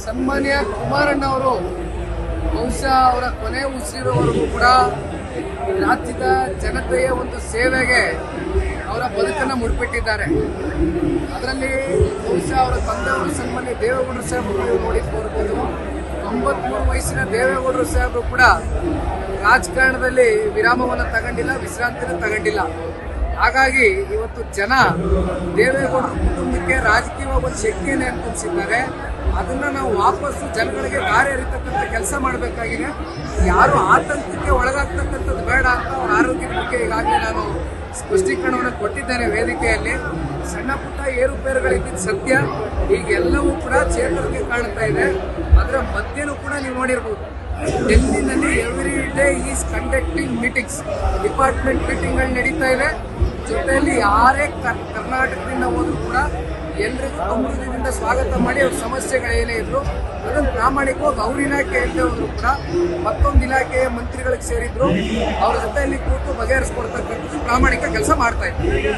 ಸನ್ಮಾನ್ಯ ಕುಮಾರಣ್ಣ ಅವರು ಬಹುಶಃ ಅವರ ಕೊನೆ ಉಸಿರಿರೋವರೆಗೂ ಕೂಡ ರಾಜ್ಯದ ಜನತೆಯ ಒಂದು ಸೇವೆಗೆ ಅವರ ಬದುಕನ್ನು ಮುಡಿಪಿಟ್ಟಿದ್ದಾರೆ. ಅದರಲ್ಲಿ ಬಹುಶಃ ಅವರ ತಂದೆಯವರು ಸನ್ಮಾನ್ಯ ದೇವೇಗೌಡರು ಸಾಹೇಬರು ನೋಡಿರ್ಬೋದು. 93 ವಯಸ್ಸಿನ ದೇವೇಗೌಡರು ಸಾಹೇಬರು ಕೂಡ ರಾಜಕಾರಣದಲ್ಲಿ ವಿರಾಮವನ್ನು ತಗೊಂಡಿಲ್ಲ, ವಿಶ್ರಾಂತಿನ ತಗೊಂಡಿಲ್ಲ. ಹಾಗಾಗಿ ಇವತ್ತು ಜನ ದೇವೇಗೌಡರ ಕುಟುಂಬಕ್ಕೆ ರಾಜಕೀಯವಾಗಿ ಒಂದು ಶಕ್ತಿಯನ್ನು ಅನುಭವಿಸಿದ್ದಾರೆ. ಅದನ್ನ ನಾವು ವಾಪಸ್ಸು ಜನಗಳಿಗೆ ದಾರಿ ಅರಿತಕ್ಕಂಥ ಕೆಲಸ ಮಾಡಬೇಕಾಗಿದೆ. ಯಾರು ಆತಂಕಕ್ಕೆ ಒಳಗಾಗ್ತಕ್ಕಂಥದ್ದು ಬೇಡ ಅಂತ ಅವರ ಆರೋಗ್ಯದ ಬಗ್ಗೆ ಈಗಾಗಲೇ ನಾನು ಸ್ಪಷ್ಟೀಕರಣವನ್ನು ಕೊಟ್ಟಿದ್ದೇನೆ ವೇದಿಕೆಯಲ್ಲಿ. ಸಣ್ಣ ಪುಟ್ಟ ಏರುಪೇರುಗಳಿದ್ದ ಸತ್ಯ, ಈಗೆಲ್ಲವೂ ಕೂಡ ಚೇತರಿಕೆ ಕಾಣ್ತಾ ಇದೆ. ಅದರ ಮಧ್ಯನೂ ಕೂಡ ನೀವು ನೋಡಿರ್ಬೋದು, ಡೆಲ್ಲಿನಲ್ಲಿ every day is conducting meetings, department ಮೀಟಿಂಗ್ಗಳು ನಡೀತಾ ಇದೆ. ಜೊತೆಯಲ್ಲಿ ಯಾರೇ ಕರ್ನಾಟಕದಿಂದ ಹೋದ್ರು ಕೂಡ ಎಲ್ರಿಗೂ ಅಮೃತದಿಂದ ಸ್ವಾಗತ ಮಾಡಿ ಅವ್ರ ಸಮಸ್ಯೆಗಳೇನೇ ಇದ್ರು ಅದನ್ನು ಪ್ರಾಮಾಣಿಕವಾಗಿ ಅವ್ರ ಇಲಾಖೆಯಲ್ಲಿ ಹೋದ್ರು ಕೂಡ ಮತ್ತೊಂದು ಇಲಾಖೆಯ ಮಂತ್ರಿಗಳಿಗೆ ಸೇರಿದ್ರು, ಅವ್ರ ಜೊತೆಯಲ್ಲಿ ಕೂತು ಬಗೆಹರಿಸ್ಕೊಡ್ತಕ್ಕಂಥದ್ದು ಪ್ರಾಮಾಣಿಕ ಕೆಲಸ ಮಾಡ್ತಾ ಇದ್ರು.